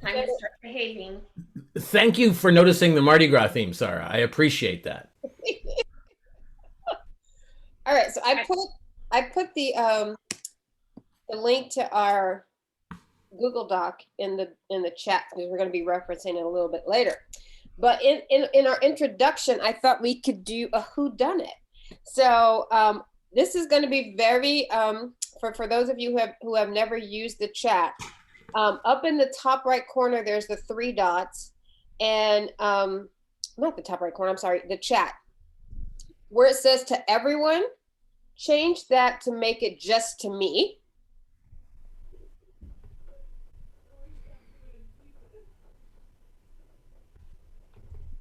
Time to start behaving. Thank you for noticing the Mardi Gras theme, Sarah. I appreciate that. All right, so I put the link to our Google Doc in the chat because we're going to be referencing it a little bit later. But in our introduction, I thought we could do a whodunit. So this is going to be very for those of you who have never used the chat. Up in the top right corner, there's the three dots, and not the top right corner. I'm sorry, the chat where it says to everyone. Change that to make it just to me.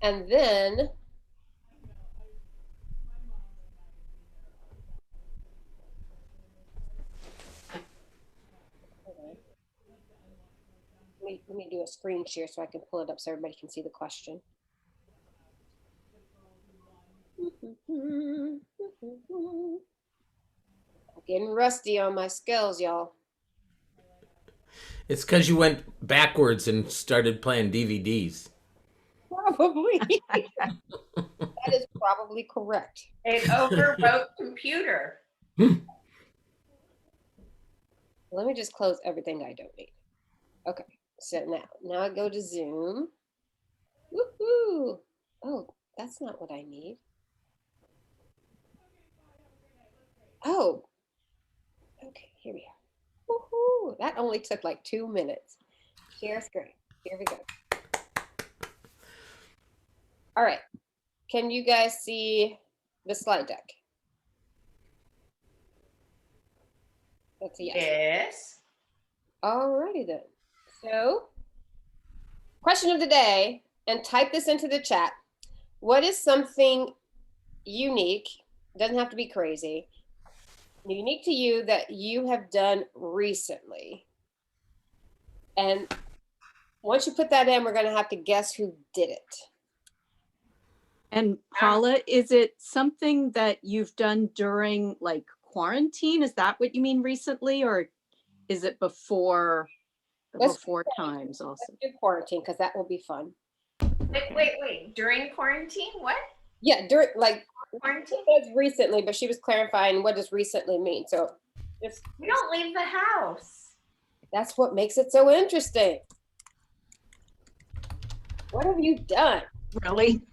And then let me do a screen share so I can pull it up so everybody can see the question. Getting rusty on my skills, y'all. It's because you went backwards and started playing DVDs. Probably. That is probably correct. It overwrote computer. Let me just close everything I don't need. Okay, so now I go to Zoom. Woohoo! Oh, that's not what I need. Oh, okay, here we are. Woohoo! That only took like 2 minutes. Share screen. Here we go. All right. Can you guys see the slide deck? That's a yes. Yes. Alrighty then. So, question of the day, and type this into the chat. What is something unique, doesn't have to be crazy, unique to you that you have done recently? And once you put that in, we're going to have to guess who did it. And Paula, is it something that you've done during like quarantine? Is that what you mean recently, or is it before times also? Let's do quarantine because that will be fun. Wait. During quarantine? What? Yeah, during like quarantine. It was recently, but she was clarifying what does recently mean. So we don't leave the house. That's what makes it so interesting. What have you done? Really?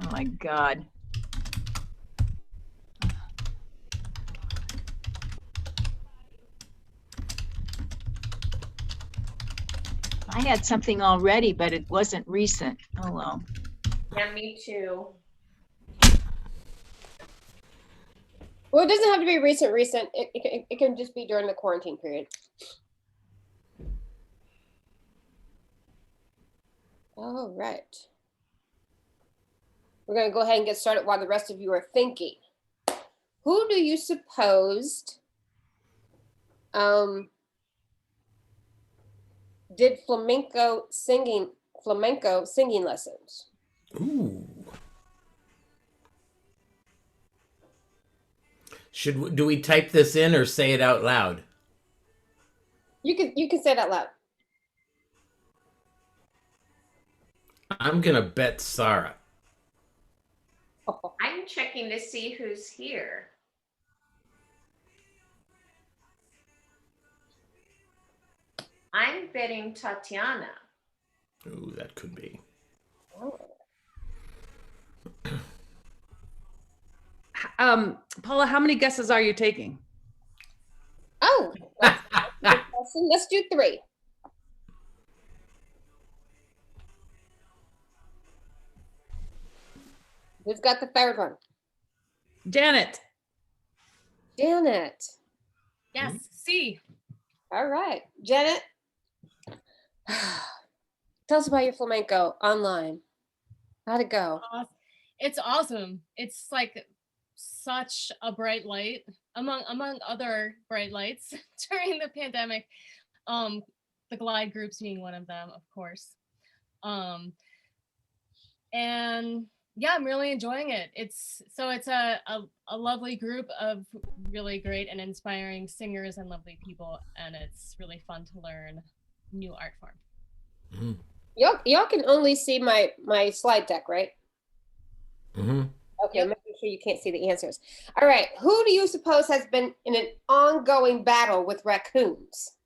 Oh my God. I had something already, but it wasn't recent. Oh well. Yeah, me too. Well, it doesn't have to be recent. It can just be during the quarantine period. All right. We're going to go ahead and get started while the rest of you are thinking. Who do you suppose did flamenco singing lessons? Ooh. Do we type this in or say it out loud? You can say it out loud. I'm gonna bet Sarah. I'm checking to see who's here. I'm betting Tatiana. Ooh, that could be. Oh. Paula, how many guesses are you taking? Oh, let's do 3. Who's got the third one? Janet. Janet. Yes, C. All right, Janet. Tell us about your flamenco online. How'd it go? It's awesome. It's like such a bright light among other bright lights during the pandemic. The glide groups being one of them, of course. And Yeah, I'm really enjoying it. It's a lovely group of really great and inspiring singers and lovely people, and it's really fun to learn new art form. Mhm. Y'all can only see my slide deck, right? Mhm. Okay, Yep. making sure you can't see the answers. All right, who do you suppose has been in an ongoing battle with raccoons?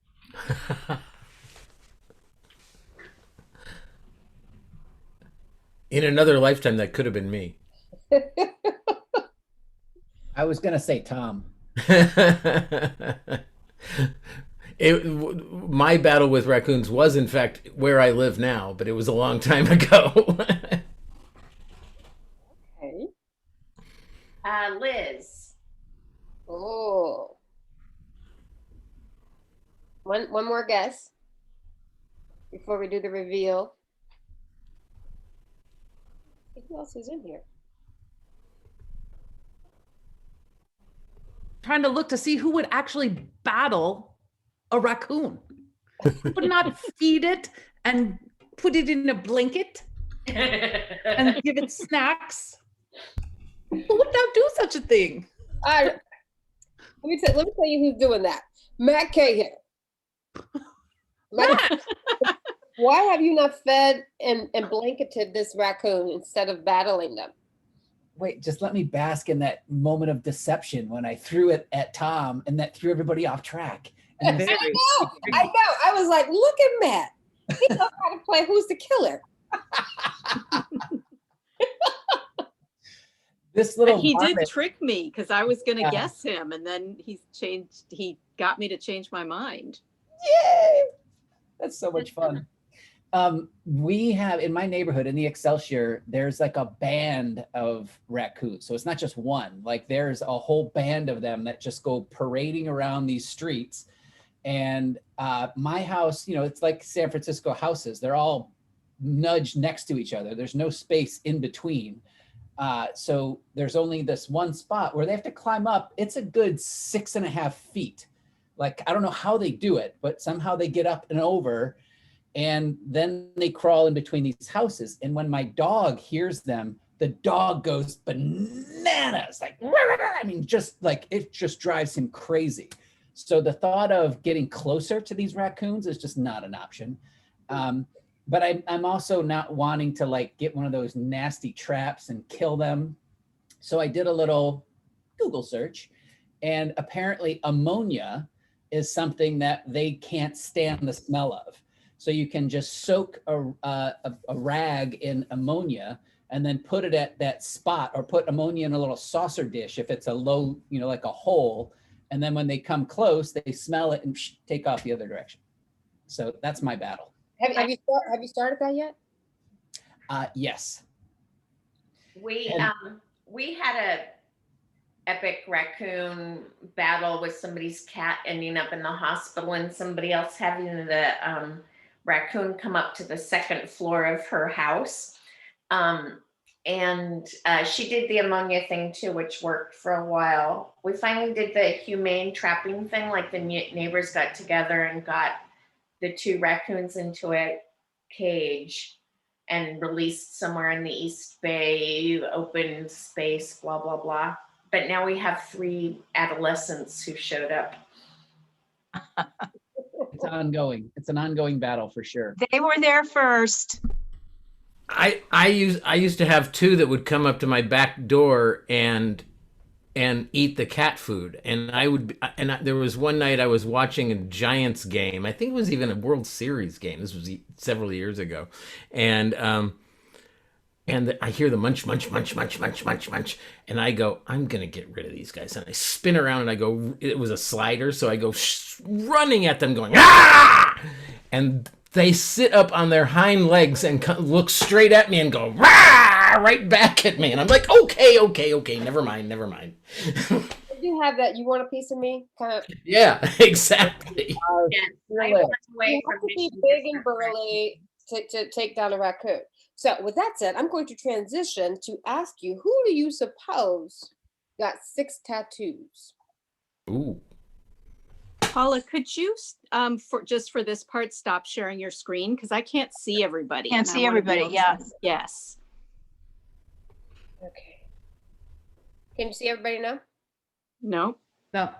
In another lifetime, that could have been me. I was gonna say Tom. My battle with raccoons was, in fact, where I live now, but it was a long time ago. Okay. Liz. Oh. One more guess before we do the reveal. Who else is in here? Trying to look to see who would actually battle a raccoon. Who would not feed it and put it in a blanket and give it snacks? Who would not do such a thing? Let me tell you who's doing that. Matt Cahill. Matt! Why have you not fed and blanketed this raccoon instead of battling them? Wait, just let me bask in that moment of deception when I threw it at Tom and that threw everybody off track. And Very- I know. I was like, look at Matt. He knows how to play Who's the Killer. this little But he Marvin- did trick me because I was going to Yeah. guess him, and then he got me to change my mind. Yay! That's so much fun. We have in my neighborhood in the Excelsior, there's like a band of raccoons. So it's not just one, like there's a whole band of them that just go parading around these streets. And my house, it's like San Francisco houses. They're all nudged next to each other. There's no space in between. So there's only this one spot where they have to climb up. It's a good 6.5 feet. Like, I don't know how they do it, but somehow they get up and over, and then they crawl in between these houses. And when my dog hears them, the dog goes bananas. Like, I mean, just like, it just drives him crazy. So the thought of getting closer to these raccoons is just not an option. But I'm also not wanting to like get one of those nasty traps and kill them. So I did a little Google search, and apparently ammonia is something that they can't stand the smell of. So you can just soak a rag in ammonia and then put it at that spot, or put ammonia in a little saucer dish if it's a low, like a hole. And then when they come close, they smell it and take off the other direction. So that's my battle. Have you started that yet? Yes. We had a epic raccoon battle with somebody's cat ending up in the hospital, and somebody else having the raccoon come up to the second floor of her house. And she did the ammonia thing too, which worked for a while. We finally did the humane trapping thing, like the neighbors got together and got the 2 raccoons into a cage and released somewhere in the East Bay, open space, blah, blah, blah. But now we have 3 adolescents who showed up. It's ongoing. It's an ongoing battle for sure. They were there first. I used to have 2 that would come up to my back door and eat the cat food, and there was one night I was watching a Giants game. I think it was even a World Series game. This was several years ago, and I hear the munch, munch, munch, munch, munch, munch, munch, and I go, I'm gonna get rid of these guys, and I spin around and I go, it was a slider, so I go running at them, going ah, and they sit up on their hind legs and look straight at me and go rah, right back at me. And I'm like, okay, never mind. You have that. You want a piece of me? Kind of. Yeah, exactly. Yes, I You went away have from to be Mission big and District. burly to take down a raccoon. So with that said, I'm going to transition to ask you, who do you suppose got 6 tattoos? Ooh. Paula, could you, for this part, stop sharing your screen? Because I can't see everybody. Can't and I see wanna be everybody, able to- yeah. Yes. Okay. Can you see everybody now? No, No.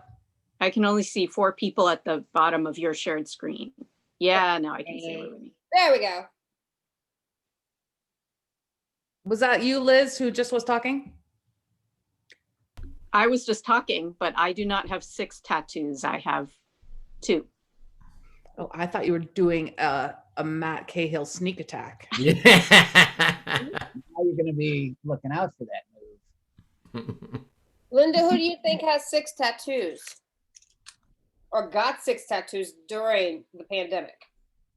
I can only see 4 people at the bottom of your shared screen. Yeah, now I can see everybody. There we go. Was that you, Liz, who just was talking? I was just talking, but I do not have 6 tattoos. I have 2. Oh, I thought you were doing a Matt Cahill sneak attack. Yeah. Now you're going to be looking out for that move. Linda, who do you think has 6 tattoos? Or got 6 tattoos during the pandemic?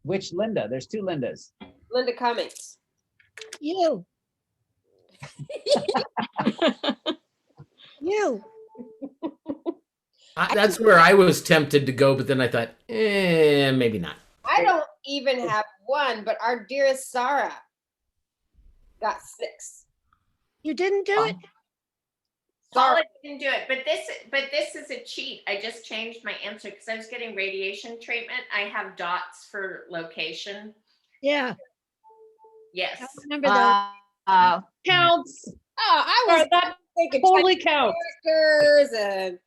Which Linda? There's 2 Lindas. Linda Cummings. You. You. That's where I was tempted to go, but then I thought, maybe not. I don't even have 1, but our dearest Sarah got 6. You didn't do it? Paula didn't do it, but this is a cheat. I just changed my answer because I was getting radiation treatment. I have dots for location. Yeah. Yes. I remember those. Counts. Oh, I was That thinking totally counts. characters and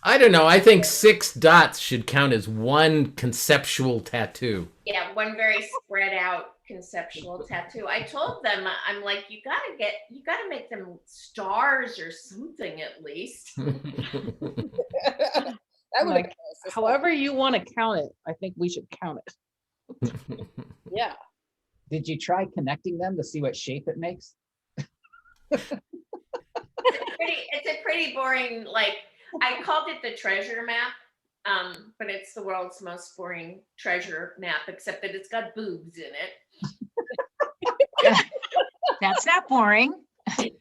I don't know. I think 6 dots should count as one conceptual tattoo. Yeah, one very spread out conceptual tattoo. I told them, I'm like, you gotta make them stars or something at least. that would Like, have however you want to count it, I think we should count it. yeah. Did you try connecting them to see what shape it makes? It's a pretty boring, like, I called it the treasure map, but it's the world's most boring treasure map, except that it's got boobs in it. That's not boring.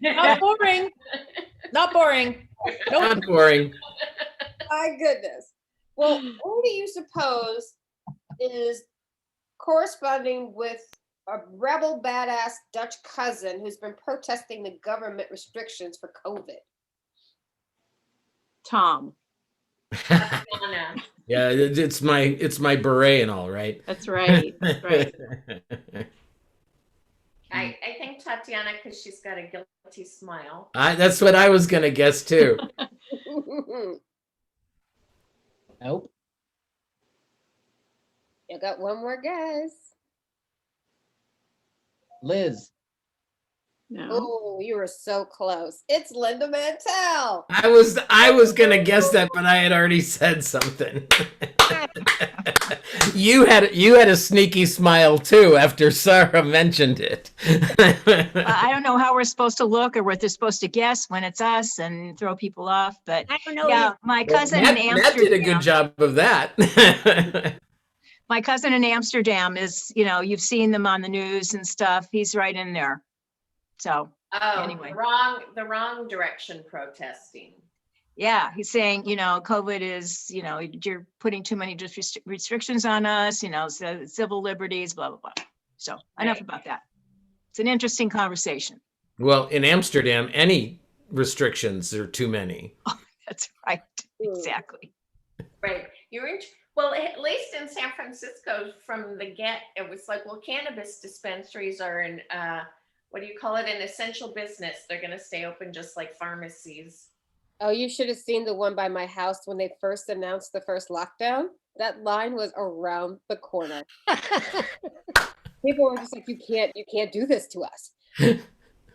Not boring. Not boring. Nope. Not boring. My goodness. Well, who do you suppose is corresponding with a rebel badass Dutch cousin who's been protesting the government restrictions for COVID? Tom. Anna. Yeah, it's my beret and all, right? That's right. That's right. I think Tatiana, because she's got a guilty smile. That's what I was gonna guess too. Nope. You got one more guess. Liz. No. Oh, you were so close. It's Linda Mantel. I was gonna guess that, but I had already said something. You had a sneaky smile too after Sarah mentioned it. I don't know how we're supposed to look or what they're supposed to guess when it's us and throw people off, but I don't know. yeah, my cousin Matt, in Matt did a Amsterdam. good job of that. My cousin in Amsterdam is, you've seen them on the news and stuff. He's right in there. So Oh, Anyway. the wrong direction protesting. yeah, he's saying, COVID is, you're putting too many restrictions on us, so civil liberties, blah, blah, blah. So enough Right. about that. It's an interesting conversation. Well, in Amsterdam, any restrictions are too many. That's right. Exactly. Right. Well, at least in San Francisco from the get, it was like, well, cannabis dispensaries are in, what do you call it? An essential business. They're going to stay open just like pharmacies. Oh, you should have seen the one by my house when they first announced the first lockdown. That line was around the corner. People were just like, you can't do this to us.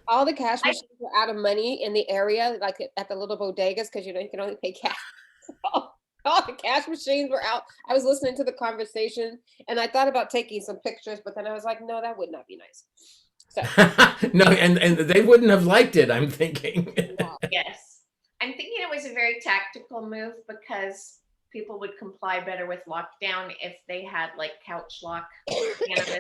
All the cash machines were out of money in the area, like at the little bodegas, because you can only pay cash. All the cash machines were out. I was listening to the conversation and I thought about taking some pictures, but then I was like, no, that would not be nice. So No, and they wouldn't have liked it, I'm thinking. Yes. I'm thinking it was a very tactical move because people would comply better with lockdown if they had like couch lock cannabis.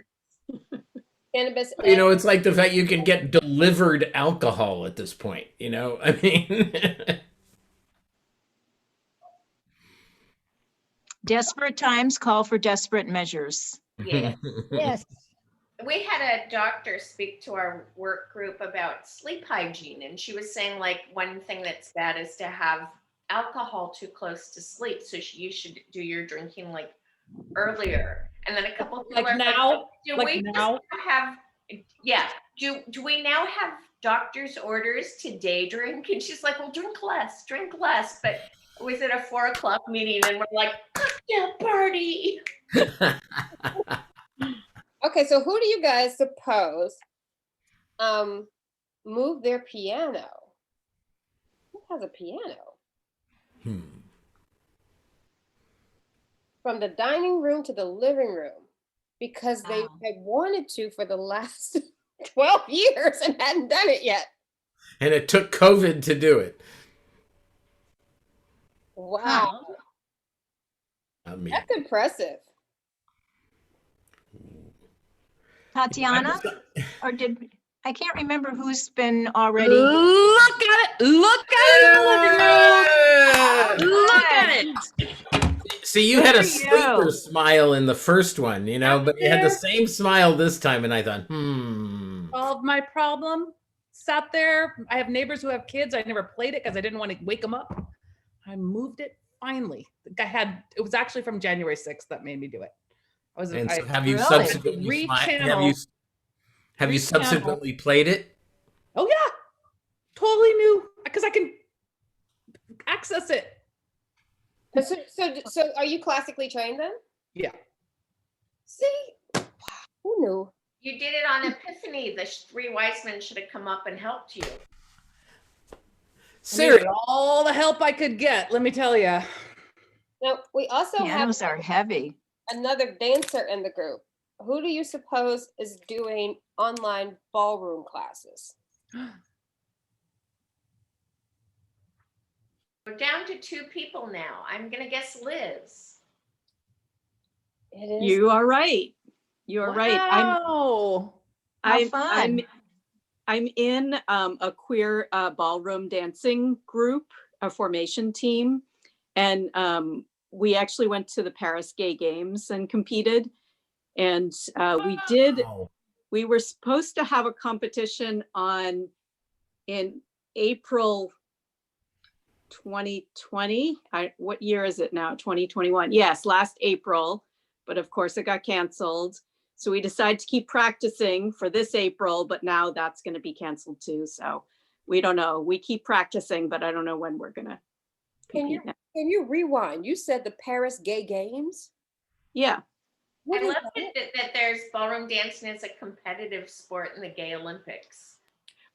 cannabis. It's like the fact you can get delivered alcohol at this point, I mean. Desperate times call for desperate measures. Yeah. Yes. We had a doctor speak to our work group about sleep hygiene, and she was saying like one thing that's bad is to have alcohol too close to sleep. So you should do your drinking like earlier. And then a couple people Like are now? do Like we now? just have? Yeah, do we now have doctor's orders to day drink? And she's like, well, drink less. But it was at a 4:00 meeting and we're like, cocktail party. Okay, so who do you guys suppose moved their piano? Who has a piano? From the dining room to the living room because they Wow. had wanted to for the last 12 years and hadn't done it yet. And it took COVID to do it. Wow, I mean, that's impressive. Tatiana, or I can't remember who's been already. Look at it. Look at it. Look at it. see, you had a Good for you. sleeper smile in the first one, you know, but you had the There. same smile this time, and I thought, Solved my problem. Sat there. I have neighbors who have kids. I never played it because I didn't want to wake them up. I moved it finally. It was actually from January 6th that made me do it. And so have you Really? subsequently have you subsequently played it? Oh yeah, totally new because I can access it. So are you classically trained then? Yeah. See, wow, who knew? You did it on Epiphany. The three wise men should have come up and helped you. I needed all the help I could get. Let me tell you. Now we also Pianos have are heavy. another dancer in the group. Who do you suppose is doing online ballroom classes? We're down to 2 people now. I'm gonna guess Liz. It is. You are right. You are right. Wow. How I'm fun. I'm in a queer ballroom dancing group, a formation team, and we actually went to the Paris Gay Games and competed. And we were supposed to have a competition in April 2020. What year is it now? 2021. Yes, last April, but of course it got canceled. So we decided to keep practicing for this April, but now that's going to be canceled too. So we don't know. We keep practicing, but I don't know when we're going to compete. Can you rewind? You said the Paris Gay Games? Yeah. What I is love that? that there's ballroom dancing as a competitive sport in the Gay Olympics.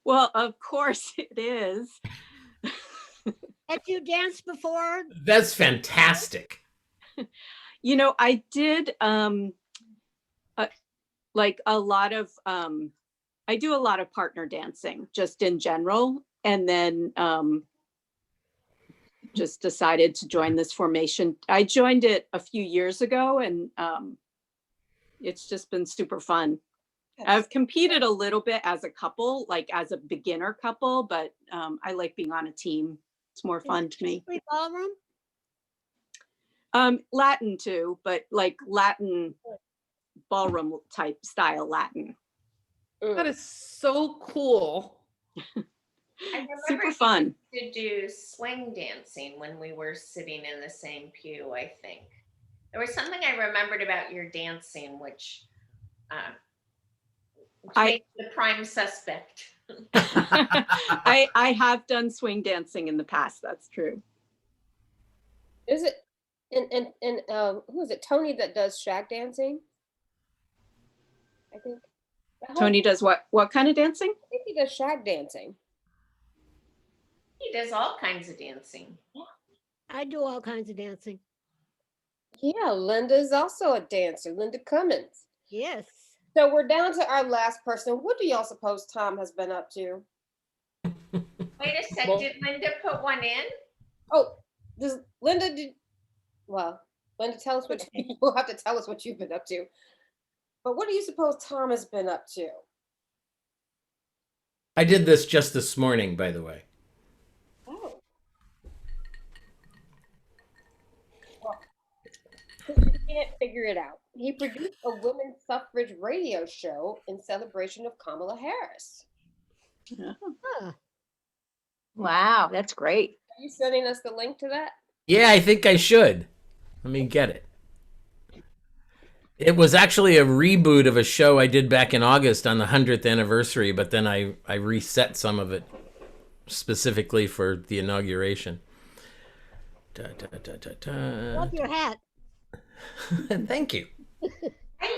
Well, of course it is. Have you danced before? That's fantastic. You know, I did like a lot of I do a lot of partner dancing just in general, and then just decided to join this formation. I joined it a few years ago, and it's just been super fun. I've competed a little bit as a couple, like as a beginner couple, but I like being on a team. It's more fun to me. Free ballroom? Latin too, but like Latin ballroom type style Latin. That is so cool. I remember Super fun. to do swing dancing when we were sitting in the same pew, I think. There was something I remembered about your dancing, which makes the prime suspect. I have done swing dancing in the past. That's true. Is it and who is it? Tony that does shag dancing? I think. Tony does what kind of dancing? I think he does shag dancing. He does all kinds of dancing. I do all kinds of dancing. Yeah, Linda is also a dancer, Linda Cummins. Yes. So we're down to our last person. What do y'all suppose Tom has been up to? Wait a sec, Well- did Linda put one in? Oh, does Linda Linda, tell us what you'll have to tell us what you've been up to. But what do you suppose Tom has been up to? I did this just this morning, by the way. Oh. Well, since you can't figure it out, he produced a women's suffrage radio show in celebration of Kamala Harris. Huh. Wow, that's great. Are you sending us the link to that? Yeah, I think I should. Let me get it. It was actually a reboot of a show I did back in August on the 100th anniversary, but then I reset some of it specifically for the inauguration. Da, da, da, da, da. Love your hat. Thank you.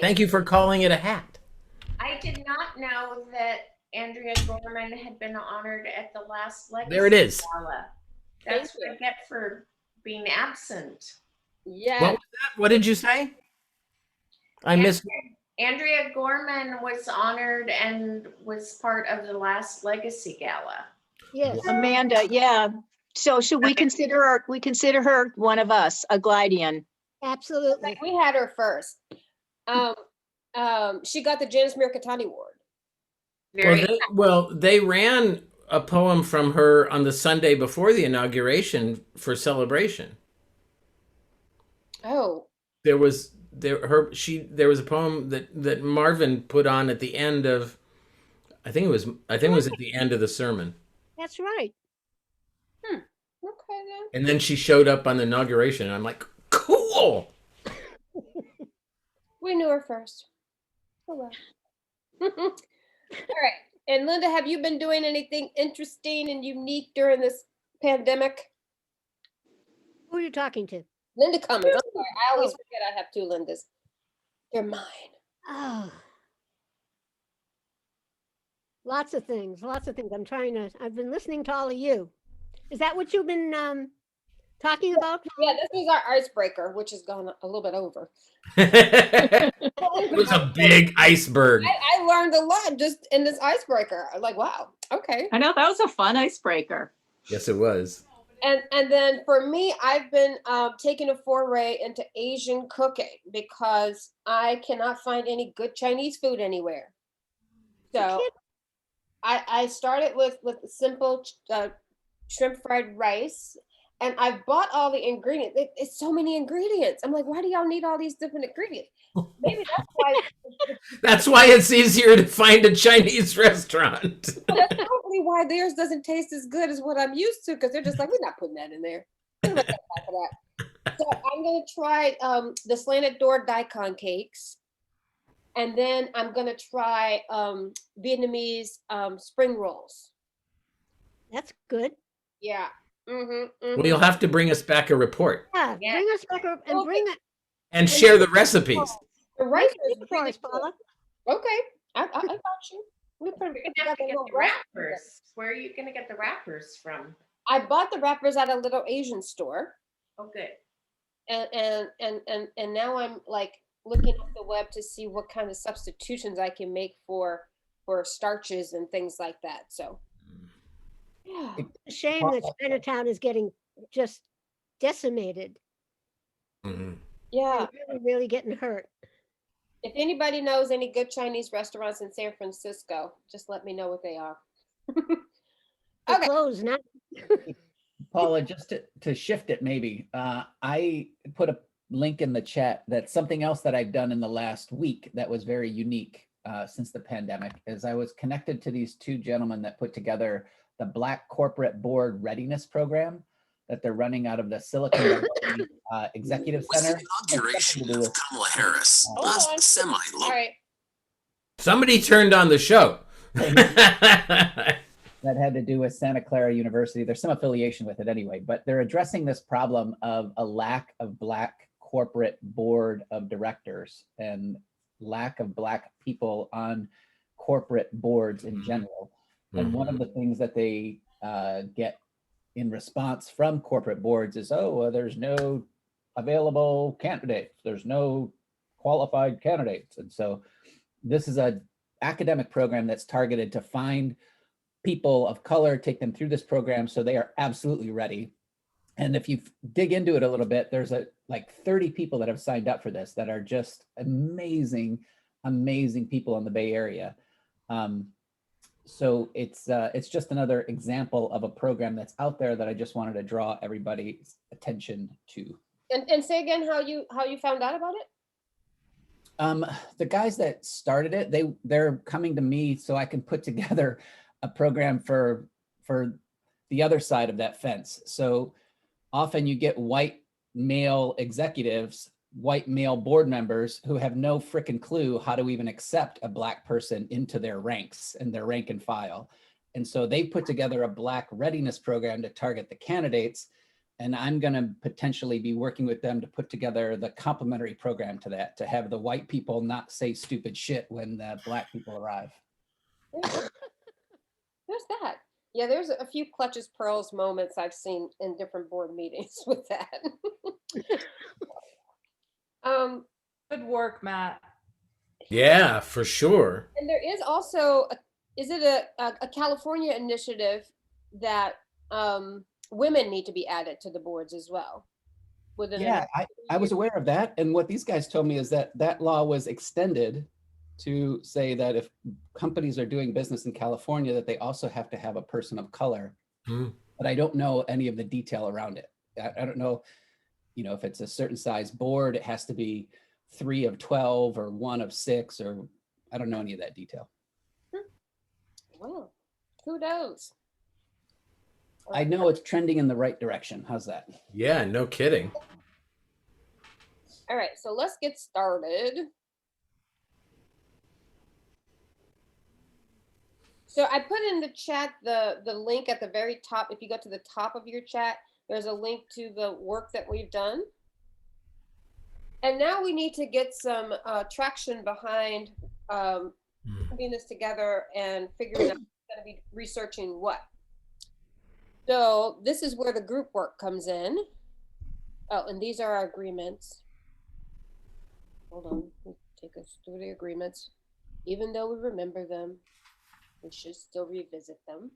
Thank you for calling it a hat. I did not know that Andrea Gorman had been honored at the last Legacy There it is. Gala. That's what I get for being absent. Yeah. What was that? What did you say? I missed. Andrea Gorman was honored and was part of the last Legacy Gala. Yes. Amanda, yeah. So should we consider her one of us, a Glydian? Absolutely. We had her first. She got the Janice Mirkatani Award. They ran a poem from her on the Sunday before the inauguration for celebration. Oh. There was a poem that Marvin put on at the end of, I think it was at the end of the sermon. That's right. Okay then. And then she showed up on the inauguration, and I'm like, cool. We knew her first. Oh well. All right. And Linda, have you been doing anything interesting and unique during this pandemic? Who are you talking to? Linda Cummins. I'm sorry. I always forget I have two Lindas. They're mine. Oh. Lots of things. I've been listening to all of you. Is that what you've been talking about? Yeah, this is our icebreaker, which has gone a little bit over. It was a big iceberg. I learned a lot just in this icebreaker. I'm like, wow, okay. I know that was a fun icebreaker. Yes, it was. And then for me, I've been taking a foray into Asian cooking because I cannot find any good Chinese food anywhere. So I started with simple shrimp fried rice, and I've bought all the ingredients. It's so many ingredients. I'm like, why do y'all need all these different ingredients? Maybe that's why. That's why it's easier to find a Chinese restaurant. That's probably why theirs doesn't taste as good as what I'm used to, because they're just like, we're not putting that in there. So I'm gonna try the slanted door daikon cakes, and then I'm gonna try Vietnamese spring rolls. That's good. Yeah. Well, you'll have to bring us back a report Yeah, bring us back up and bring it. and share the recipes. The rice Bring is it for really us, Paula. good. Okay, I got you. We put You're gonna have to get the wrappers. Where are you gonna get the wrappers from? I bought the wrappers at a little Asian store, Oh, good. and now I'm like looking at the web to see what kind of substitutions I can make for starches and things like that. So, yeah. It's a shame that Chinatown is getting just decimated. Mhm. Yeah. They're really getting hurt. If anybody knows any good Chinese restaurants in San Francisco, just let me know what they are. They're closed now. Paula, just to shift it maybe, I put a link in the chat that something else that I've done in the last week that was very unique since the pandemic is I was connected to these two gentlemen that put together the Black Corporate Board Readiness Program that they're running out of the Silicon Valley Executive Center. Inauguration of Kamala Harris, last semi-low. All right. Somebody turned on the show. That had to do with Santa Clara University. There's some affiliation with it anyway, but they're addressing this problem of a lack of Black corporate board of directors and lack of Black people on corporate boards in general. And one of the things that they get in response from corporate boards is, oh, well, there's no available candidates. There's no qualified candidates. And so this is an academic program that's targeted to find people of color, take them through this program so they are absolutely ready. And if you dig into it a little bit, there's like 30 people that have signed up for this that are just amazing, amazing people in the Bay Area. So it's just another example of a program that's out there that I just wanted to draw everybody's attention to. And say again how you found out about it? The guys that started it, they're coming to me so I can put together a program for the other side of that fence. So often you get white male executives white male board members who have no frickin' clue how to even accept a Black person into their ranks and their rank and file. And so they put together a Black readiness program to target the candidates. And I'm going to potentially be working with them to put together the complementary program to that, to have the white people not say stupid shit when the Black people arrive. There's that. Yeah, there's a few clutches pearls moments I've seen in different board meetings with that. Good work, Matt. Yeah, for sure. And there is also, is it a California initiative that women need to be added to the boards as well? Yeah, I was aware of that. And what these guys told me is that that law was extended to say that if companies are doing business in California, that they also have to have a person of color. But I don't know any of the detail around it. I don't know, if it's a certain size board, it has to be 3 of 12 or 1 of 6, or I don't know any of that detail. Well, kudos. I know it's trending in the right direction. How's that? Yeah, no kidding. All right, so let's get started. So I put in the chat the link at the very top. If you go to the top of your chat, there's a link to the work that we've done. And now we need to get some traction behind putting this together and figuring out who's going to be researching what. So this is where the group work comes in. Oh, and these are our agreements. Hold on, let me take us through the agreements. Even though we remember them, we should still revisit them.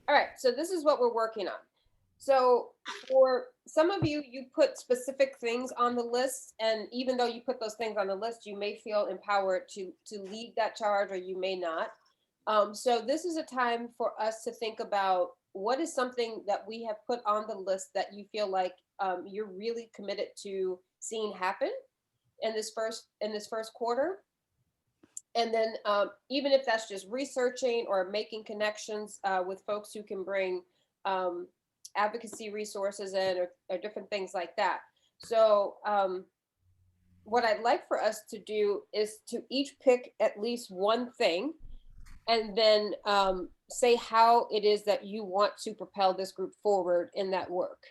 All right, so this is what we're working on. So for some of you, you put specific things on the list, and even though you put those things on the list, you may feel empowered to lead that charge, or you may not. So this is a time for us to think about what is something that we have put on the list that you feel like you're really committed to seeing happen in this first quarter. And then even if that's just researching or making connections with folks who can bring advocacy resources in, or different things like that. So what I'd like for us to do is to each pick at least one thing, and then say how it is that you want to propel this group forward in that work.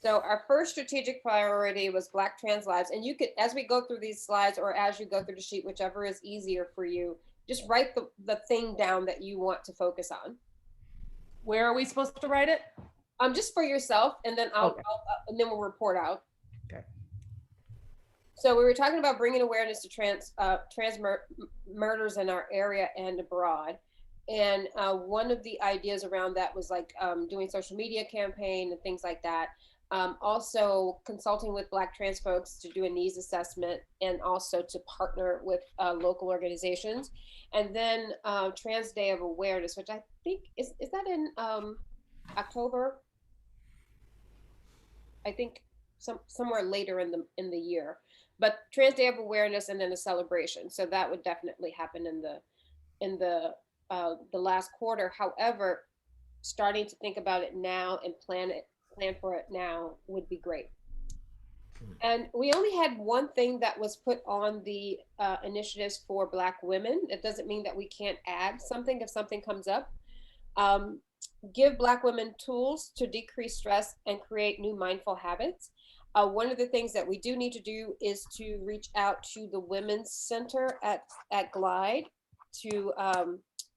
So our first strategic priority was Black trans lives. And you could, as we go through these slides, or as you go through the sheet, whichever is easier for you, just write the thing down that you want to focus on. Where are we supposed to write it? Just for yourself, and then and then we'll report out. Okay. So we were talking about bringing awareness to trans murders in our area and abroad. And one of the ideas around that was like doing social media campaign and things like that. Also consulting with Black trans folks to do a needs assessment, and also to partner with local organizations. And then Trans Day of Awareness, which I think is that in October? I think somewhere later in the year. But Trans Day of Awareness, and then a celebration. So that would definitely happen in the last quarter. However, starting to think about it now and plan for it now would be great. And we only had one thing that was put on the initiatives for Black women. It doesn't mean that we can't add something if something comes up. Give Black women tools to decrease stress and create new mindful habits. One of the things that we do need to do is to reach out to the Women's Center at Glide to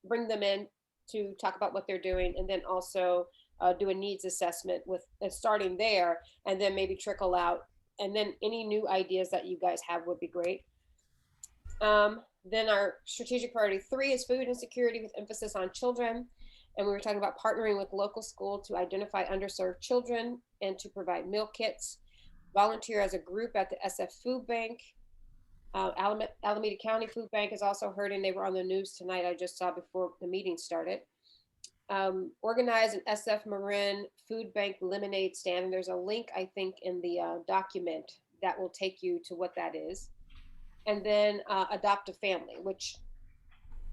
bring them in to talk about what they're doing, and then also do a needs assessment with starting there, and then maybe trickle out. And then any new ideas that you guys have would be great. Then our strategic priority 3 is food insecurity with emphasis on children. And we were talking about partnering with local school to identify underserved children and to provide meal kits. Volunteer as a group at the SF Food Bank. Alameda County Food Bank is also hurting. They were on the news tonight. I just saw before the meeting started. Organize an SF Marin Food Bank lemonade stand. And there's a link, I think, in the document that will take you to what that is. And then adopt a family, which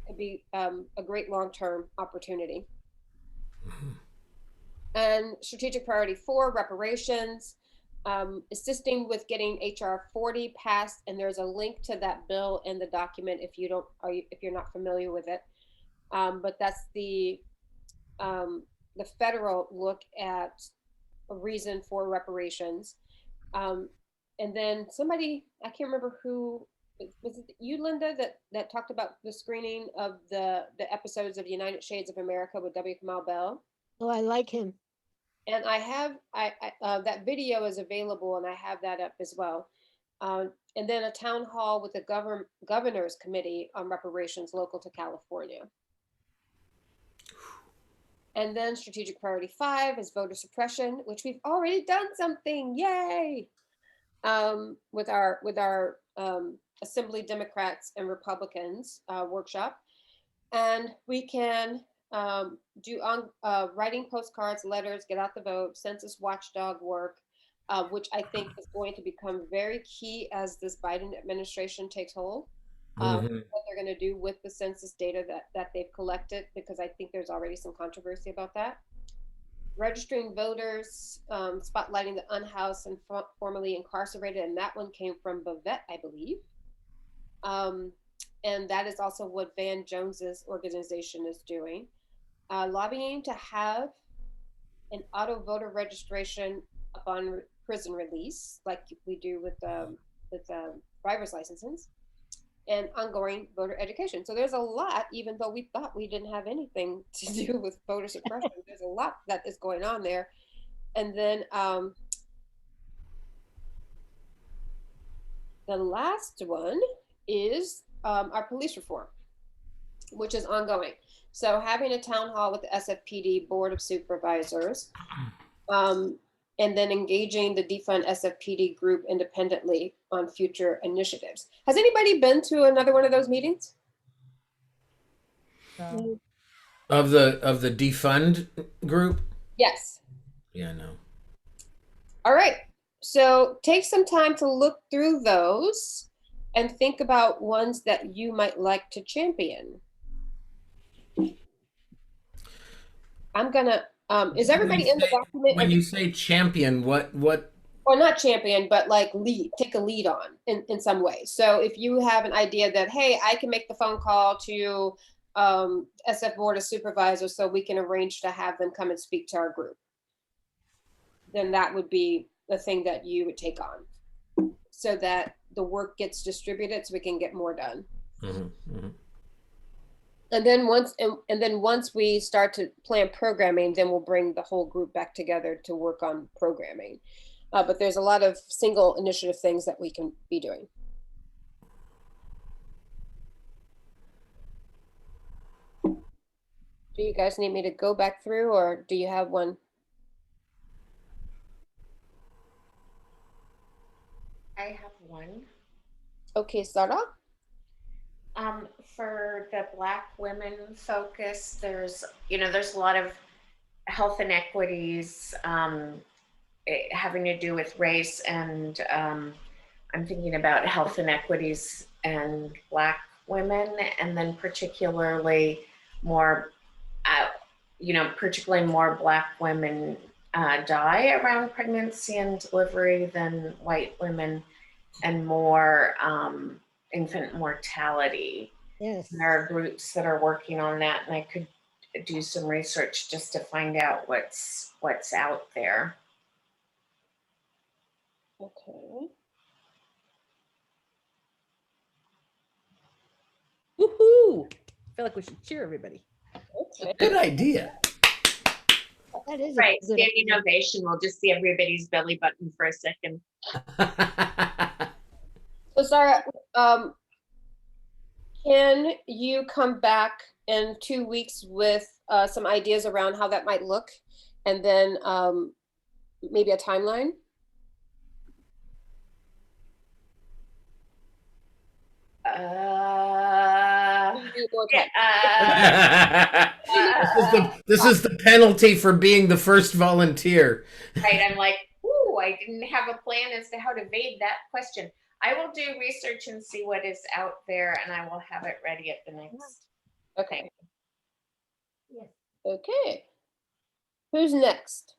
could be a great long-term opportunity. And strategic priority 4, reparations, assisting with getting HR 40 passed, and there's a link to that bill in the document if if you're not familiar with it. But that's the federal look at a reason for reparations. And then somebody, I can't remember who, was it you, Linda, that talked about the screening of the episodes of United Shades of America with W. Kamau Bell? Oh, I like him. And I have, that video is available, and I have that up as well. And then a town hall with the governor's committee on reparations local to California. And then strategic priority 5 is voter suppression, which we've already done something, yay! With our Assembly Democrats and Republicans workshop. And we can do writing postcards, letters, get out the vote, census watchdog work, which I think is going to become very key as this Biden administration takes hold. What they're going to do with the census data that they've collected, because I think there's already some controversy about that. Registering voters, spotlighting the unhoused and formerly incarcerated, and that one came from Bavette, I believe. And that is also what Van Jones's organization is doing. Lobbying to have an auto voter registration upon prison release, like we do with driver's licenses, and ongoing voter education. So there's a lot, even though we thought we didn't have anything to do with voter suppression, there's a lot that is going on there. And then the last one is our police reform, which is ongoing. So having a town hall with the SFPD Board of Supervisors, and then engaging the defund SFPD group independently on future initiatives. Has anybody been to another one of those meetings? Of the defund group? Yes. Yeah, no. All right. So take some time to look through those and think about ones that you might like to champion. I'm gonna, is everybody in the document? When you say champion, what? Or not champion, but like take a lead on in some way. So if you have an idea that, hey, I can make the phone call to SF Board of Supervisors so we can arrange to have them come and speak to our group, then that would be the thing that you would take on, so that the work gets distributed so we can get more done. And then once we start to plan programming, then we'll bring the whole group back together to work on programming. But there's a lot of single initiative things that we can be doing. Do you guys need me to go back through, or do you have one? I have one. Okay, start off. For the Black women focus, there's a lot of health inequities having to do with race, and I'm thinking about health inequities and Black women, and then particularly more Black women die around pregnancy and delivery than white women, and more infant mortality. Yes. There are groups that are working on that, and I could do some research just to find out what's out there. Okay. Woohoo! I feel like we should cheer everybody. Okay. Good idea. That is Right, a good standing idea. ovation. We'll just see everybody's belly button for a second. So Sarah, can you come back in 2 weeks with some ideas around how that might look, and then maybe a timeline? This is the penalty for being the first volunteer. Right, I'm like, ooh, I didn't have a plan as to how to evade that question. I will do research and see what is out there, and I will have it ready at the next Okay. Yes. Okay. Who's next?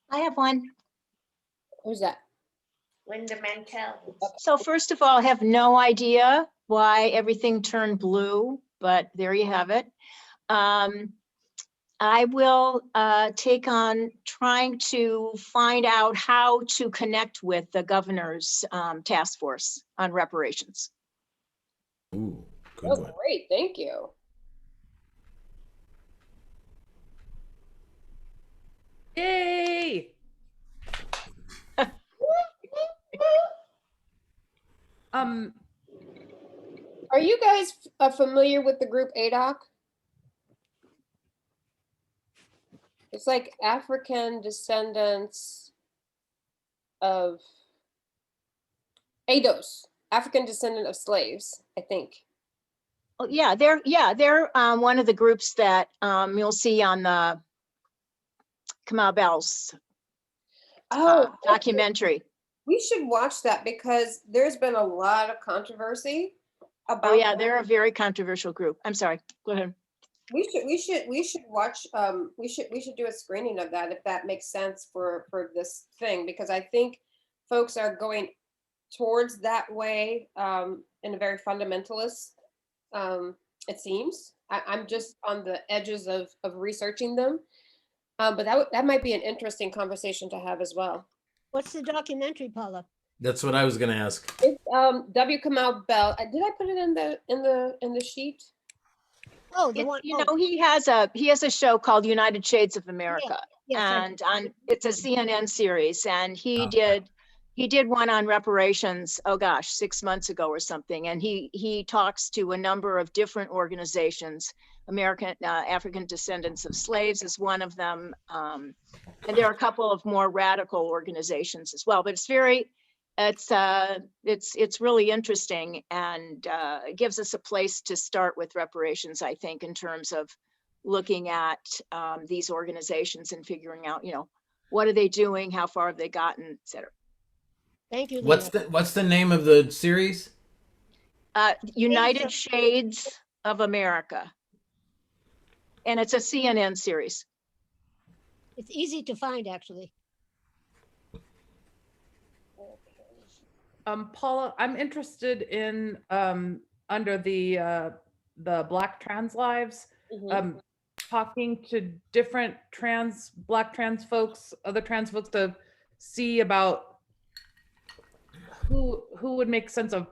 I have one. Who's that? Linda Mantel. So first of all, I have no idea why everything turned blue, but there you have it. I will take on trying to find out how to connect with the governor's task force on reparations. Ooh, good Oh, one. great. Thank you. Yay! Are you guys familiar with the group ADOC? It's like African descendants of ADOS, African descendant of slaves, I think. Oh, yeah, they're one of the groups that you'll see on the Kamau Bell's Oh, documentary. we should watch that because there's been a lot of controversy about. Oh, yeah, that. they're a very controversial group. I'm sorry, go ahead. We should watch. We should do a screening of that if that makes sense for this thing, because I think folks are going towards that way in a very fundamentalist. It seems. I'm just on the edges of researching them, but that might be an interesting conversation to have as well. What's the documentary, Paula? That's what I was going to ask. It's W. Kamau Bell. Did I put it in the sheet? Oh, the It- one. you oh, know, he has a show called United Shades of America, yes, I- and it's a CNN series, and he did one on reparations, oh gosh, 6 months ago or something, and he talks to a number of different organizations. American African descendants of slaves is one of them, and there are a couple of more radical organizations as well, but it's really interesting, and it gives us a place to start with reparations, I think, in terms of looking at these organizations and figuring out, what are they doing, how far have they gotten, et cetera. Thank you, Linda. What's the name of the series? United Shades of America. And it's a CNN series. It's easy to find, actually. Paula, I'm interested in under the Black Trans Lives, Mhm. talking to different Black trans folks, other trans folks, to see about who would make sense of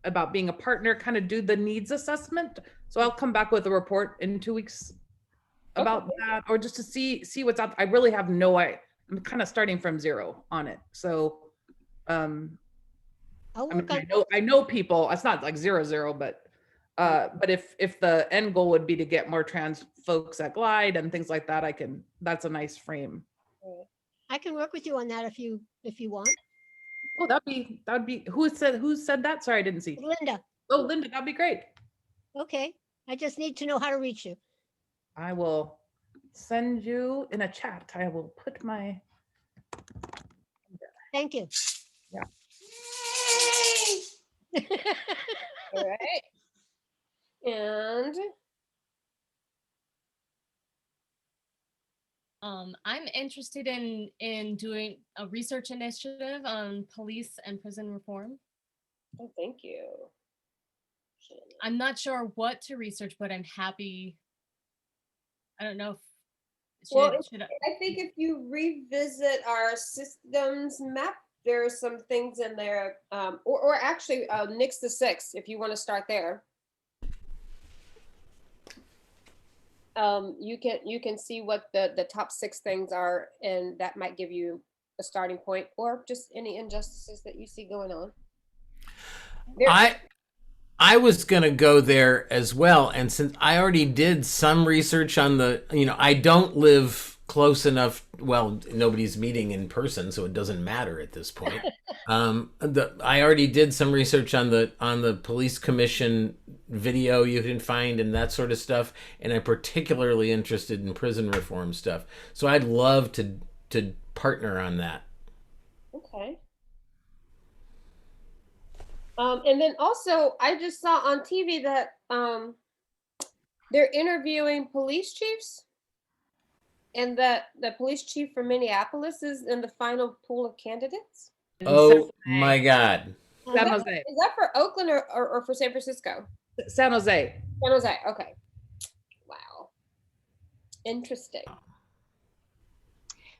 about being a partner, kind of do the needs assessment. So I'll come back with a report in 2 weeks about that, or just to see what's out. I really have no idea. I'm kind of starting from zero on it. So I know people. It's not like 0-0, but if the end goal would be to get more trans folks at Glide and things like that, that's a nice frame. I can work with you on that if you want. Oh, that'd be who said that? Sorry, I didn't see. Linda. Oh, Linda, that'd be great. Okay. I just need to know how to reach you. I will send you in a chat. I will put my. Thank you. Yeah. All right. And I'm interested in doing a research initiative on police and prison reform. oh, thank you. I'm not sure what to research, but I'm happy. I don't know if I think if you revisit our systems map, there are some things in there, or actually Nix the Six, if you want to start there. You can see what the top 6 things are, and that might give you a starting point, or just any injustices that you see going on. I was going to go there as well. And since I already did some research on I don't live close enough. Well, nobody's meeting in person, so it doesn't matter at this point. I already did some research on the police commission video you can find and that sort of stuff. And I'm particularly interested in prison reform stuff. So I'd love to partner on that. Okay. And then also, I just saw on TV that they're interviewing police chiefs. And the police chief from Minneapolis is in the final pool of candidates. Oh my God. San Is Jose. that for Oakland or for San Francisco? San Jose. San Jose. Okay. Wow. Interesting.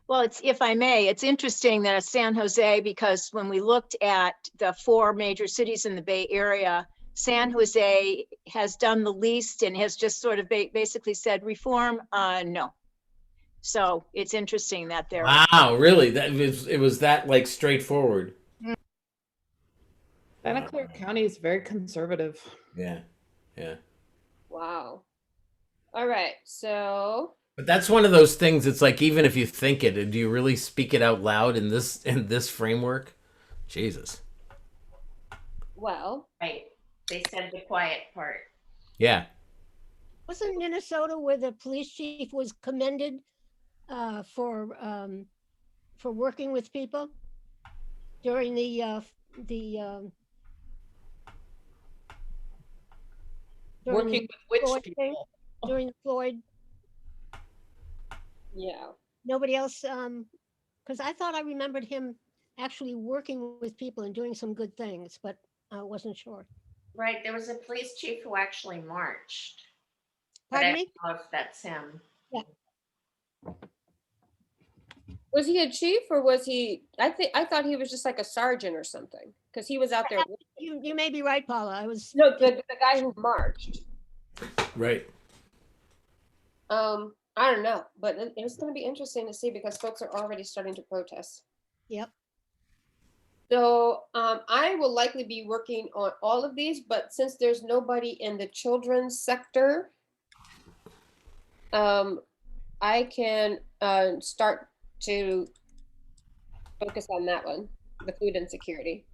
Well, it's, if I may, it's interesting that it's San Jose, because when we looked at the 4 major cities in the Bay Area, San Jose has done the least and has just sort of basically said reform, no. So it's interesting that they're. Wow, really? It was that like straightforward. Santa Clara County is very conservative. Yeah. Yeah. Wow. All right. So But that's one of those things. It's like, even if you think it, do you really speak it out loud in this framework? Jesus. well, Right. They said the quiet part. Yeah. Wasn't Minnesota where the police chief was commended for working with people during Working with which Floyd thing? people? during the Floyd? yeah. Nobody else, because I thought I remembered him actually working with people and doing some good things, but I wasn't sure. Right. There was a police chief who actually marched. But I Pardon don't me? know if that's him. Was he a chief or was he? I thought he was just like a sergeant or something because he was out there. You may be right, Paula. I was. No, the guy who marched. Right. I don't know, but it's going to be interesting to see because folks are already starting to protest. Yep. So I will likely be working on all of these, but since there's nobody in the children's sector, I can start to focus on that one, the food insecurity.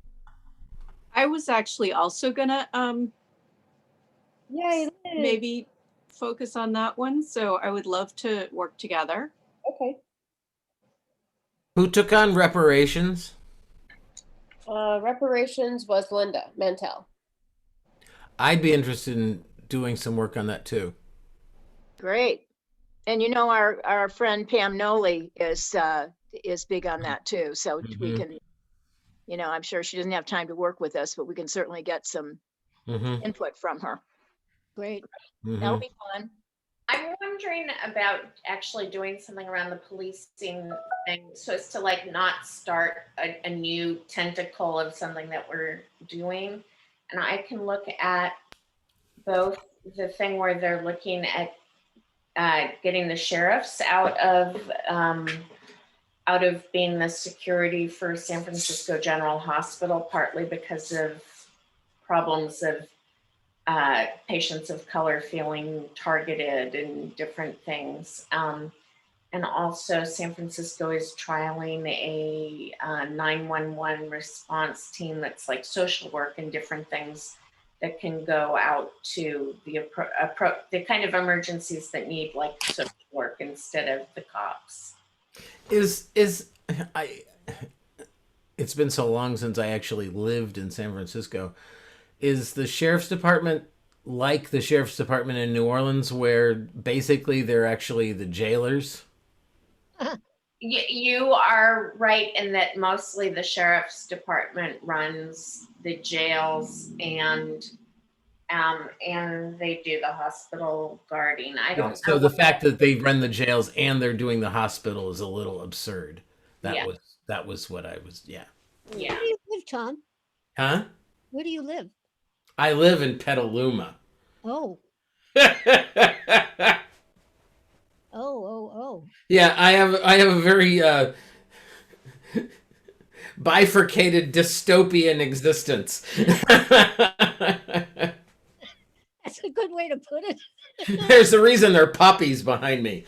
I was actually also gonna Yay! maybe focus on that one. So I would love to work together. Okay. Who took on reparations? Reparations was Linda Mantell. I'd be interested in doing some work on that too. Great. And you know, our friend Pam Noley is big on that too. So we can, you know, I'm sure she doesn't have time to work with us, but we can certainly get some input from her. Great. That'll be fun. I'm wondering about actually doing something around the policing thing so as to like not start a new tentacle of something that we're doing. And I can look at both the thing where they're looking at getting the sheriffs out of being the security for San Francisco General Hospital, partly because of problems of patients of color feeling targeted and different things. And also San Francisco is trialing a 911 response team that's like social work and different things that can go out to the kind of emergencies that need like social work instead of the cops. It's been so long since I actually lived in San Francisco. Is the sheriff's department like the sheriff's department in New Orleans, where basically they're actually the jailers? You are right in that mostly the sheriff's department runs the jails and they do the hospital guarding. I don't know. So the fact that they run the jails and they're doing the hospital is a little absurd. That was what I was. Yeah. Yeah. Where do you live, Tom? Huh? Where do you live? I live in Petaluma. Oh. Oh. Yeah, I have a very bifurcated dystopian existence. That's a good way to put it. There's a reason there are puppies behind me.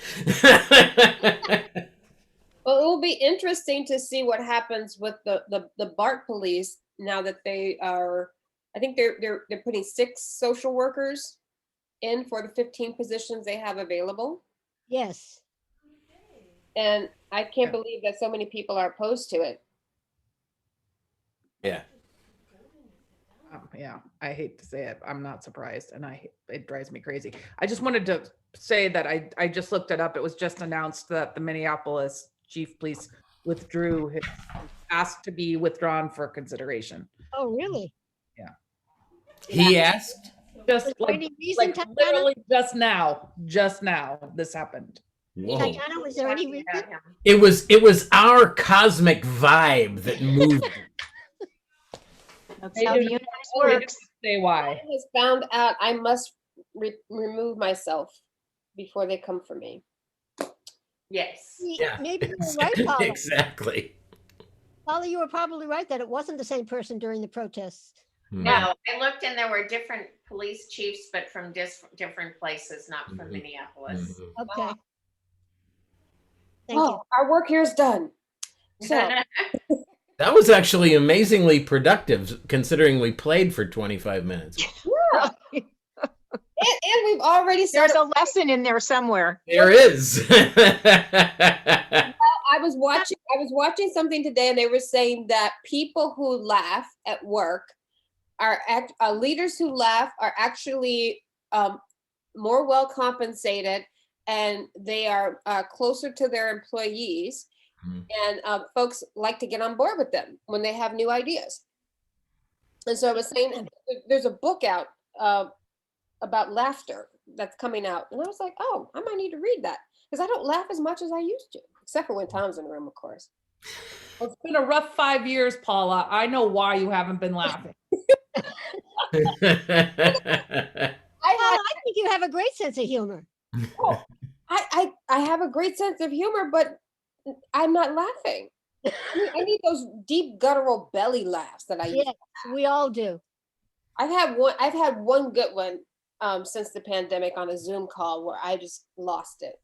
Well, it will be interesting to see what happens with the BART police now that they are. I think they're putting 6 social workers in for the 15 positions they have available. Yes. And I can't believe that so many people are opposed to it. Yeah. Yeah, I hate to say it. I'm not surprised, and it drives me crazy. I just wanted to say that I just looked it up. It was just announced that the Minneapolis chief police withdrew his asked to be withdrawn for consideration. Oh, really? Yeah. He asked. Just Was there like, any reason, like Tatiana? literally just now this happened. Whoa. Tatiana, was there any Talking reason? about him. It was our cosmic vibe that moved. That's They how did the not- universe they didn't works. Say why. I has found out I must remove myself before they come for me. Yes. Yeah, Maybe you were right, Paula. exactly. Paula, you were probably right that it wasn't the same person during the protests. No, I looked and there were different police chiefs, but from different places, not from Mhm. Minneapolis. Mhm. Okay. Thank you. Our work here is done. So That was actually amazingly productive, considering we played for 25 minutes. and we've already There's started. a lesson in there somewhere. There is. I was watching something today, and they were saying that people who laugh at work leaders who laugh are actually more well compensated, and they are closer to their employees. Mhm. And folks like to get on board with them when they have new ideas. And so I was saying, there's a book out about laughter that's coming out, and I was like, oh, I might need to read that, because I don't laugh as much as I used to, except for when Tom's in the room, of course. Well, it's been a rough 5 years, Paula. I know why you haven't been laughing. I think you have a great sense of humor. I have a great sense of humor, but I'm not laughing. I need those deep guttural belly laughs that I use. Yes, we all do. I've had one good one since the pandemic on a Zoom call where I just lost it.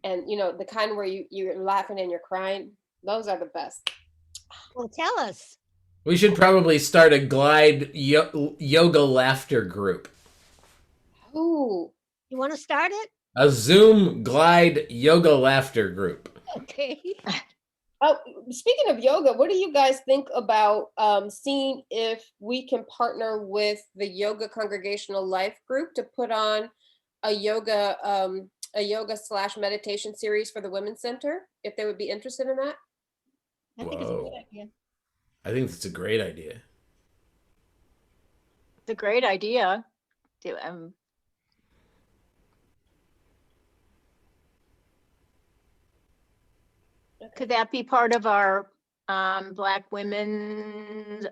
And the kind where you're laughing and you're crying, those are the best. Well, tell us. We should probably start a glide yoga laughter group. Ooh. You want to start it? A Zoom glide yoga laughter group. Okay. Oh, speaking of yoga, what do you guys think about seeing if we can partner with the Yoga Congregational Life group to put on a yoga / meditation series for the Women's Center, if they would be interested in that? I think it's a good Whoa. idea. I think that's a great idea. It's a great idea. Could that be part of our Black women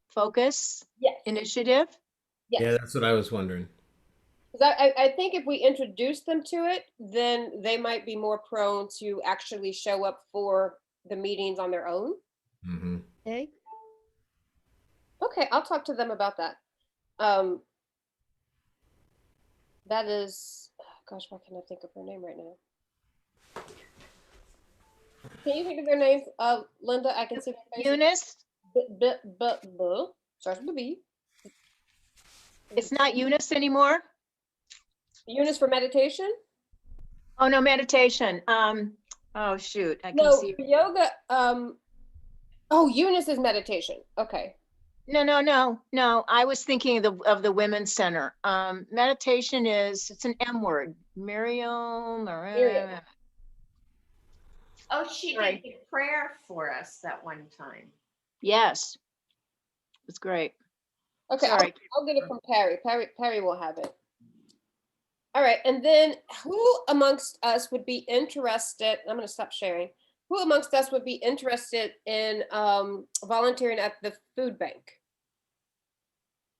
focus Yes. initiative? Yes. Yeah, that's what I was wondering. 'Cause I think if we introduce them to it, then they might be more prone to actually show up for the meetings on their own. Mm-hmm. Okay. Okay, I'll talk to them about that. That is, gosh, why can't I think of her name right now? Can you think of their names, Linda? I can see their faces. Eunice? Starts with a B. It's not Eunice anymore? Eunice for meditation? Oh, no, meditation. Oh, shoot. I can No, see. yoga. Eunice is meditation. Okay. No. I was thinking of the Women's Center. Meditation it's an M word. Miriam. Oh, she Right. did the prayer for us that one time. Yes. It's great. Okay, Sorry. I'll get it from Perry. Perry will have it. All right, and then who amongst us would be interested? I'm going to stop sharing. Who amongst us would be interested in volunteering at the food bank?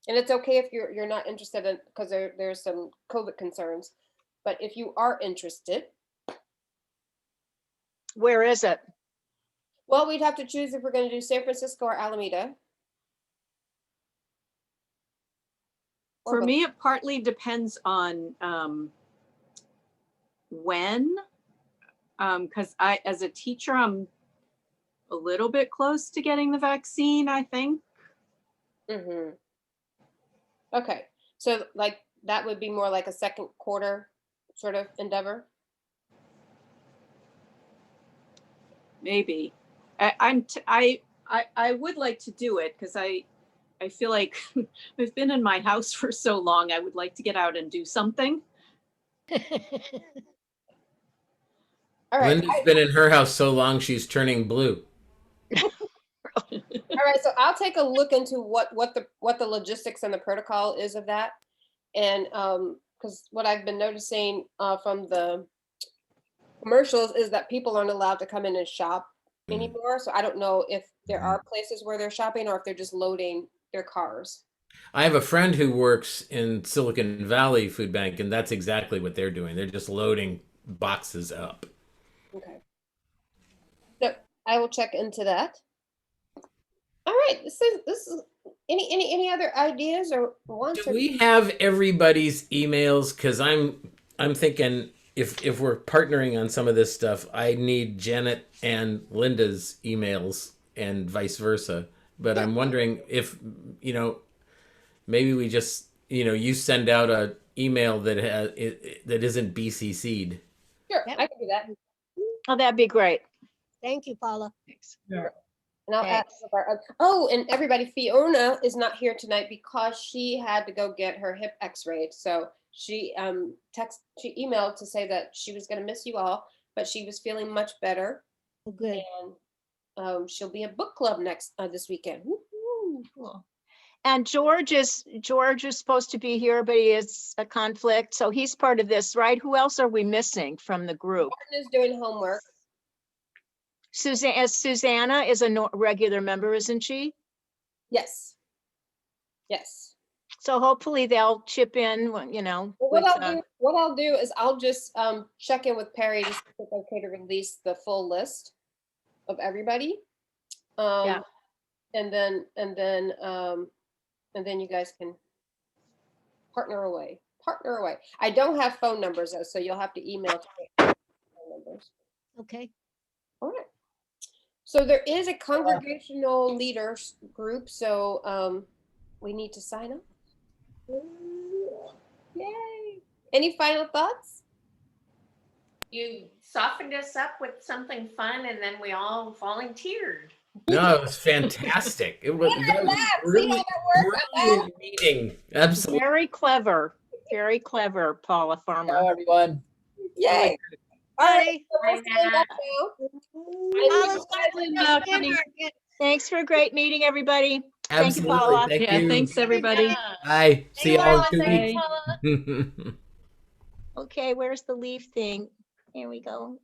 And it's okay if you're not interested in, because there's some COVID concerns. But if you are interested, Where is it? well, we'd have to choose if we're going to do San Francisco or Alameda. Or For both. me, it partly depends on when, because as a teacher, I'm a little bit close to getting the vaccine, I think. Mm-hmm. Okay, so like that would be more like a second quarter sort of endeavor. Maybe. I would like to do it because I feel like I've been in my house for so long. I would like to get out and do something. All right. Linda's been in her house so long she's turning blue. All right, so I'll take a look into what the logistics and the protocol is of that, and because what I've been noticing from the commercials is that people aren't allowed to come in and shop anymore. So I don't know if there are places where they're shopping or if they're just loading their cars. I have a friend who works in Silicon Valley Food Bank, and that's exactly what they're doing. They're just loading boxes up. Okay. So I will check into that. All right. This is any other ideas or wants? Do we have everybody's emails? Because I'm thinking if we're partnering on some of this stuff, I need Janet and Linda's emails and vice versa. But I'm wondering if, maybe we just, you send out a email that that isn't BCC'd. Sure, I can do that. Oh, that'd be great. Thank you, Paula. Sure. And I'll ask and everybody, Fiona is not here tonight because she had to go get her hip x-rayed. So she she emailed to say that she was going to miss you all, but she was feeling much better. Oh, good. And she'll be at book club this weekend. Woo-hoo. Cool. And George is supposed to be here, but he has a conflict. So he's part of this, right? Who else are we missing from the group? Martin is doing homework. Susanna is a regular member, isn't she? Yes. Yes. So hopefully they'll chip in, Well, with, what I'll do is I'll just check in with Perry to see if it's okay to release the full list of everybody. Yeah. And then you guys can partner away. I don't have phone numbers though, so you'll have to email to get phone numbers. Okay. All right. So there is a congregational leaders group, so we need to sign up. Yay! Any final thoughts? You softened us up with something fun, and then we all volunteered. No, it was fantastic. It was really brilliant meeting. Absolutely. very clever, Paula Farmer. Hello, everyone. Yay! All right. So we'll stand up now. Thanks for a great meeting, everybody. Thank you, Absolutely. Paula. Thank Yeah, you. thanks everybody. Yeah. Bye. See you all in 2 Thanks, weeks. Paula. Okay, where's the leave thing? Here we go.